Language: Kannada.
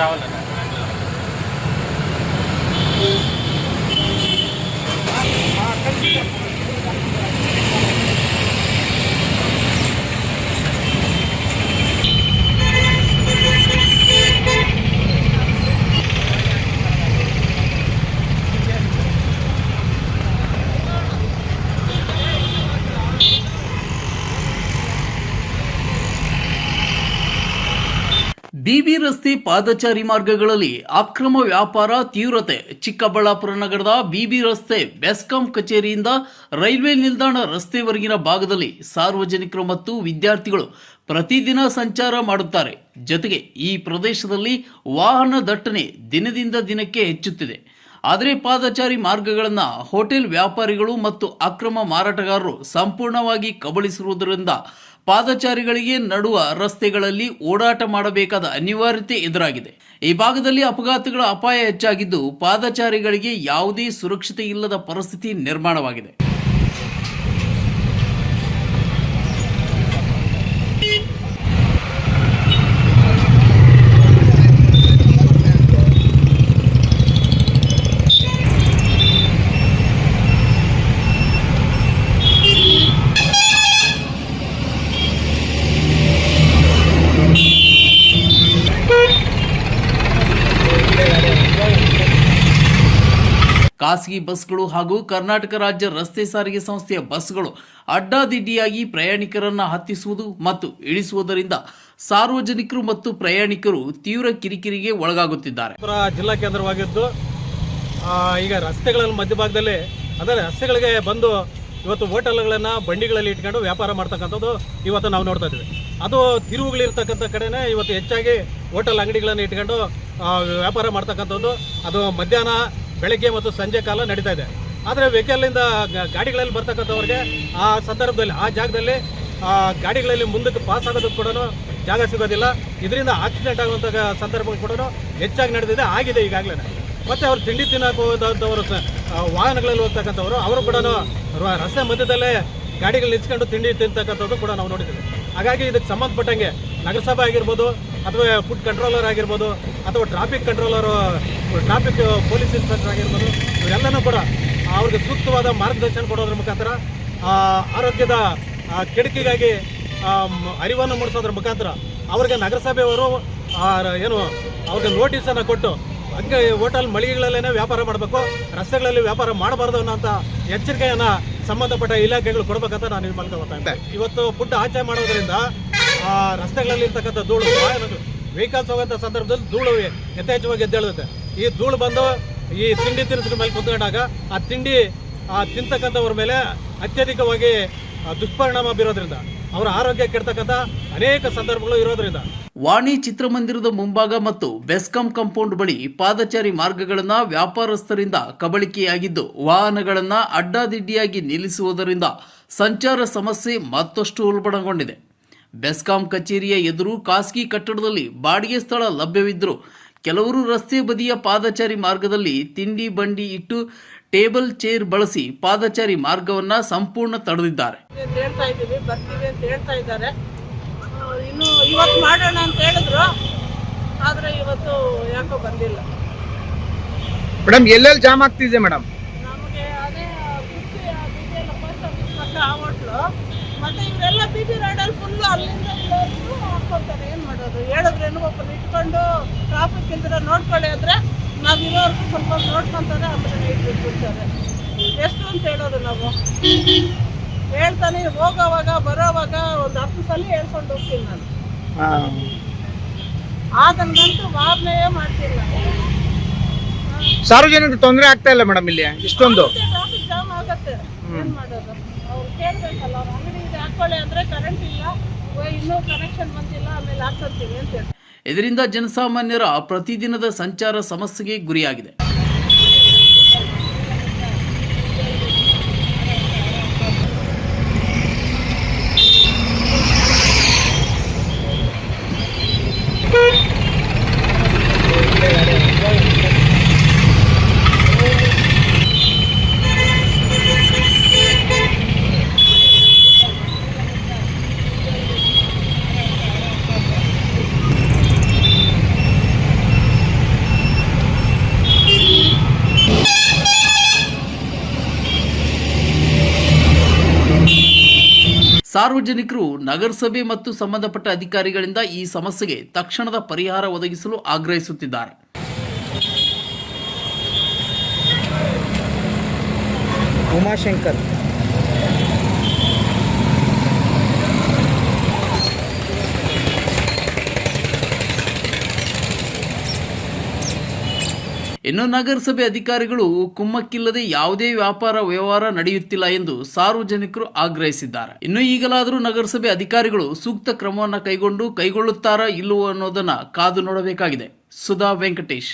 रावल है। ಬಿಬಿ ರಸ್ತೆ ಪಾದಚಾರಿ ಮಾರ್ಗಗಳಲ್ಲಿ ಅಕ್ರಮ ವ್ಯಾಪಾರ ತೀವ್ರತೆ. ಚಿಕ್ಕಬಳ್ಳಾಪುರ ನಗರದ ಬಿಬಿ ರಸ್ತೆ ಬೆಸ್ಕಾಂ ಕಚೇರಿಯಿಂದ ರೈಲ್ವೆ ನಿಲ್ದಾಣ ರಸ್ತೆವರೆಗಿನ ಭಾಗದಲ್ಲಿ ಸಾರ್ವಜನಿಕರು ಮತ್ತು ವಿದ್ಯಾರ್ಥಿಗಳು ಪ್ರತಿದಿನ ಸಂಚಾರ ಮಾಡುತ್ತಾರೆ. ಜೊತೆಗೆ ಈ ಪ್ರದೇಶದಲ್ಲಿ ವಾಹನ ದಟ್ಟಣೆ ದಿನದಿಂದ ದಿನಕ್ಕೆ ಹೆಚ್ಚುತ್ತಿದೆ. ಆದರೆ ಪಾದಚಾರಿ ಮಾರ್ಗಗಳನ್ನು ಹೋಟೆಲ್ ವ್ಯಾಪಾರಿಗಳು ಮತ್ತು ಅಕ್ರಮ ಮಾರಾಟಗಾರರು ಸಂಪೂರ್ಣವಾಗಿ ಕಬಳಿಸಿರುವುದರಿಂದ ಪಾದಚಾರಿಗಳಿಗೆ ನಡುವ ರಸ್ತೆಗಳಲ್ಲಿ ಓಡಾಟ ಮಾಡಬೇಕಾದ ಅನಿವಾರ್ಯತೆ ಎದುರಾಗಿದೆ. ಈ ಭಾಗದಲ್ಲಿ ಅಪಘಾತಗಳ ಅಪಾಯ ಹೆಚ್ಚಾಗಿದ್ದು ಪಾದಚಾರಿಗಳಿಗೆ ಯಾವುದೇ ಸುರಕ್ಷತೆ ಇಲ್ಲದ ಪರಿಸ್ಥಿತಿ ನಿರ್ಮಾಣವಾಗಿದೆ. ಖಾಸಗಿ ಬಸ್ಗಳು ಹಾಗೂ ಕರ್ನಾಟಕ ರಾಜ್ಯ ರಸ್ತೆ ಸಾರಿಗೆ ಸಂಸ್ಥೆಯ ಬಸ್ಗಳು ಅಡ್ಡಾದಿಡ್ಡಿಯಾಗಿ ಪ್ರಯಾಣಿಕರನ್ನು ಹತ್ತಿಸುವುದು ಮತ್ತು ಇಳಿಸುವುದರಿಂದ ಸಾರ್ವಜನಿಕರು ಮತ್ತು ಪ್ರಯಾಣಿಕರು ತೀವ್ರ ಕಿರಿಕಿರಿಗೆ ಒಳಗಾಗುತ್ತಿದ್ದಾರೆ. ಜಿಲ್ಲಾ ಕೇಂದ್ರವಾಗಿದ್ದು ಈಗ ರಸ್ತೆಗಳಲ್ಲಿ ಮಧ್ಯಭಾಗದಲ್ಲಿ ಅಂದರೆ ರಸ್ತೆಗಳಿಗೆ ಬಂದು ಇವತ್ತು ಹೋಟೆಲ್ಗಳನ್ನು ಬಂಡಿಗಳಲ್ಲಿ ಇಟ್ಕೊಂಡು ವ್ಯಾಪಾರ ಮಾಡ್ತಕ್ಕಂಥದ್ದು ಇವತ್ತು ನಾವು ನೋಡ್ತಾ ಇದ್ದೀವಿ. ಅದು ತಿರುವುಗಳಿರ್ತಕ್ಕಂಥ ಕಡೆನೇ ಇವತ್ತು ಹೆಚ್ಚಾಗಿ ಹೋಟೆಲ್ ಅಂಗಡಿಗಳನ್ನು ಇಟ್ಕೊಂಡು ವ್ಯಾಪಾರ ಮಾಡ್ತಕ್ಕಂಥದ್ದು ಅದು ಮಧ್ಯಾಹ್ನ ಬೆಳಗ್ಗೆ ಮತ್ತು ಸಂಜೆ ಕಾಲ ನಡೀತಾ ಇದೆ. ಆದರೆ ವೆಹಿಕಲ್ಲಿಂದ ಗಾಡಿಗಳಲ್ಲಿ ಬರ್ತಕ್ಕಂಥವ್ರಿಗೆ ಆ ಸಂದರ್ಭದಲ್ಲಿ ಆ ಜಾಗದಲ್ಲಿ ಗಾಡಿಗಳಲ್ಲಿ ಮುಂದಕ್ಕೆ ಪಾಸ್ ಆಗೋದಕ್ಕೆ ಕೂಡ ಜಾಗ ಸಿಗೋದಿಲ್ಲ. ಇದರಿಂದ ಆಕ್ಸಿಡೆಂಟ್ ಆಗುವಂಥ ಸಂದರ್ಭಗಳು ಕೂಡ ಹೆಚ್ಚಾಗಿ ನಡೆದಿದೆ, ಆಗಿದೆ ಈಗಾಗಲೇ. ಮತ್ತು ಅವರು ತಿಂಡಿ ತಿನ್ನೋಕೆ ಹೋದಂಥವರು ವಾಹನಗಳಲ್ಲಿ ಹೋಗ್ತಕ್ಕಂಥವ್ರು ಅವರು ಕೂಡ ರಸ್ತೆ ಮಧ್ಯದಲ್ಲೇ ಗಾಡಿಗಳು ನಿಲ್ಸ್ಕೊಂಡು ತಿಂಡಿ ತಿಂತಕ್ಕಂಥದ್ದು ಕೂಡ ನಾವು ನೋಡಿದ್ದೀವಿ. ಹಾಗಾಗಿ ಇದಕ್ಕೆ ಸಂಬಂಧಪಟ್ಟಂಗೆ ನಗರಸಭೆ ಆಗಿರ್ಬೋದು ಅಥವಾ ಫುಡ್ ಕಂಟ್ರೋಲರ್ ಆಗಿರ್ಬೋದು ಅಥವಾ ಟ್ರಾಫಿಕ್ ಪೊಲೀಸ್ ಇನ್ಸ್ಪೆಕ್ಟರ್ ಆಗಿರ್ಬೋದು ಇವರೆಲ್ಲನೂ ಕೂಡ ಅವ್ರಿಗೆ ಸೂಕ್ತವಾದ ಮಾರ್ಗದರ್ಶನ ಕೊಡೋದ್ರ ಮುಖಾಂತರ ಆರೋಗ್ಯದ ಕೆಡುಕಿಗಾಗಿ ಅರಿವನ್ನು ಮೂಡಿಸೋದ್ರ ಮುಖಾಂತರ ಅವ್ರಿಗೆ ನಗರಸಭೆಯವರು ಅವ್ರಿಗೆ ನೋಟಿಸನ್ನು ಕೊಟ್ಟು ಹಂಗೆ ಹೋಟೆಲ್ ಮಳಿಗೆಗಳಲ್ಲೇ ವ್ಯಾಪಾರ ಮಾಡಬೇಕು, ರಸ್ತೆಗಳಲ್ಲಿ ವ್ಯಾಪಾರ ಮಾಡಬಾರ್ದು ಅನ್ನೋಂಥ ಎಚ್ಚರಿಕೆಯನ್ನು ಸಂಬಂಧಪಟ್ಟ ಇಲಾಖೆಗಳು ಕೊಡಬೇಕಂತ ನಾನು ನಿಮ್ಮ ಮೂಲಕ ಗೊತ್ತಾಗ್ತದೆ. ಇವತ್ತು ಫುಡ್ ಆಚೆ ಮಾಡೋದ್ರಿಂದ ರಸ್ತೆಗಳಲ್ಲಿ ಇರ್ತಕ್ಕಂಥ ಧೂಳು ವೆಹಿಕಲ್ಸ್ ಹೋಗೋಂಥ ಸಂದರ್ಭದಲ್ಲಿ ಧೂಳು ಯಥೇಚ್ಛವಾಗಿ ಎದ್ದೇಳುತ್ತೆ. ಈ ಧೂಳು ಬಂದು ಈ ತಿಂಡಿ ತಿನಿಸಿನ ಮೇಲೆ ಕುತ್ಕೊಂಡಾಗ ಆ ತಿಂಡಿ ತಿಂತಕ್ಕಂಥವ್ರ ಮೇಲೆ ಅತ್ಯಧಿಕವಾಗಿ ದುಷ್ಪರಿಣಾಮ ಬೀರೋದ್ರಿಂದ ಅವರ ಆರೋಗ್ಯ ಕೆಡ್ತಕ್ಕಂಥ ಅನೇಕ ಸಂದರ್ಭಗಳು ಇರೋದ್ರಿಂದ ವಾಣಿ ಚಿತ್ರಮಂದಿರದ ಮುಂಭಾಗ ಮತ್ತು ಬೆಸ್ಕಾಂ ಕಾಂಪೌಂಡ್ ಬಳಿ ಪಾದಚಾರಿ ಮಾರ್ಗಗಳನ್ನು ವ್ಯಾಪಾರಸ್ಥರಿಂದ ಕಬಳಿಕೆಯಾಗಿದ್ದು ವಾಹನಗಳನ್ನು ಅಡ್ಡಾದಿಡ್ಡಿಯಾಗಿ ನಿಲ್ಲಿಸುವುದರಿಂದ ಸಂಚಾರ ಸಮಸ್ಯೆ ಮತ್ತಷ್ಟು ಉಲ್ಬಣಗೊಂಡಿದೆ. ಬೆಸ್ಕಾಂ ಕಚೇರಿಯ ಎದುರು ಖಾಸಗಿ ಕಟ್ಟಡದಲ್ಲಿ ಬಾಡಿಗೆ ಸ್ಥಳ ಲಭ್ಯವಿದ್ದರೂ ಕೆಲವರು ರಸ್ತೆ ಬದಿಯ ಪಾದಚಾರಿ ಮಾರ್ಗದಲ್ಲಿ ತಿಂಡಿ ಬಂಡಿ ಇಟ್ಟು ಟೇಬಲ್ ಚೇರ್ ಬಳಸಿ ಪಾದಚಾರಿ ಮಾರ್ಗವನ್ನು ಸಂಪೂರ್ಣ ತಡೆದಿದ್ದಾರೆ. ಇನ್ನು ಇವತ್ತು ಮಾಡೋಣ ಅಂತ ಹೇಳಿದ್ರು, ಆದರೆ ಇವತ್ತು ಯಾಕೋ ಬಂದಿಲ್ಲ. ಮೇಡಮ್ ಎಲ್ಲೆಲ್ಲಿ ಜಾಮ್ ಆಗ್ತಿದೆ ಮೇಡಮ್? ನಮಗೆ ಅದೇ ಪೋಸ್ಟ್ ಆಫೀಸ್ ಪಕ್ಕ ಆ ಹೋಟ್ಲು ಮತ್ತೆ ಇವರೆಲ್ಲ ಬಿಬಿ ರೋಡಲ್ಲಿ ಫುಲ್ಲು ಅಲ್ಲಿಂದ ಹಾಕ್ಕೊಳ್ತಾರೆ. ಏನು ಮಾಡೋದು ಹೇಳಿದ್ರೇನು ಒಬ್ಬರು ಇಟ್ಕೊಂಡು ಟ್ರಾಫಿಕ್ ಇಲ್ದಿರ ನೋಡ್ಕೊಳ್ಳಿ ಅಂದರೆ ನಾವು ಇರೋರ್ಗೂ ಸ್ವಲ್ಪ ನೋಡ್ಕೊತಾರೆ, ಆಮೇಲೆ ಇಟ್ಬಿಡ್ತಾರೆ. ಎಷ್ಟು ಅಂತ ಹೇಳೋದು ನಾವು ಹೇಳ್ತಾನೆ ಹೋಗೋವಾಗ ಬರೋವಾಗ ಒಂದು 10 ಸಲ ಹೇಳ್ಕೊಂಡು ಹೋಗ್ತೀನಿ ನಾನು. ಅದನ್ನಂತೂ ವಾಹನೇ ಮಾಡ್ತಿಲ್ಲ. ಸಾರ್ವಜನಿಕರು ತೊಂದರೆ ಆಗ್ತಾ ಇಲ್ಲ ಮೇಡಮ್ ಇಲ್ಲಿ ಇಷ್ಟೊಂದು ಟ್ರಾಫಿಕ್ ಜಾಮ್ ಆಗತ್ತೆ. ಏನು ಮಾಡೋದು? ಅವ್ರು ಕೇಳಬೇಕಲ್ಲ, ಅವ್ರ ಅಂಗಡಿ ಇದೆ ಹಾಕೊಳ್ಳಿ ಅಂದರೆ ಕರೆಂಟ್ ಇಲ್ಲ, ಇನ್ನೂ ಕನೆಕ್ಷನ್ ಬಂದಿಲ್ಲ, ಆಮೇಲೆ ಹಾಕ್ಕೊಳ್ತೀವಿ ಅಂತ ಹೇಳಿ. ಇದರಿಂದ ಜನಸಾಮಾನ್ಯರ ಪ್ರತಿದಿನದ ಸಂಚಾರ ಸಮಸ್ಯೆಗೆ ಗುರಿಯಾಗಿದೆ. ಸಾರ್ವಜನಿಕರು ನಗರಸಭೆ ಮತ್ತು ಸಂಬಂಧಪಟ್ಟ ಅಧಿಕಾರಿಗಳಿಂದ ಈ ಸಮಸ್ಯೆಗೆ ತಕ್ಷಣದ ಪರಿಹಾರ ಒದಗಿಸಲು ಆಗ್ರಹಿಸುತ್ತಿದ್ದಾರೆ. ಉಮಾಶಂಕರ್ ಇನ್ನು ನಗರಸಭೆ ಅಧಿಕಾರಿಗಳು ಕುಮ್ಮಕ್ಕಿಲ್ಲದೆ ಯಾವುದೇ ವ್ಯಾಪಾರ ವ್ಯವಹಾರ ನಡೆಯುತ್ತಿಲ್ಲ ಎಂದು ಸಾರ್ವಜನಿಕರು ಆಗ್ರಹಿಸಿದ್ದಾರೆ. ಇನ್ನು ಈಗಲಾದರೂ ನಗರಸಭೆ ಅಧಿಕಾರಿಗಳು ಸೂಕ್ತ ಕ್ರಮವನ್ನು ಕೈಗೊಳ್ಳುತ್ತಾರಾ ಇಲ್ಲವೋ ಅನ್ನೋದನ್ನ ಕಾದು ನೋಡಬೇಕಾಗಿದೆ. ಸುಧಾ ವೆಂಕಟೇಶ್.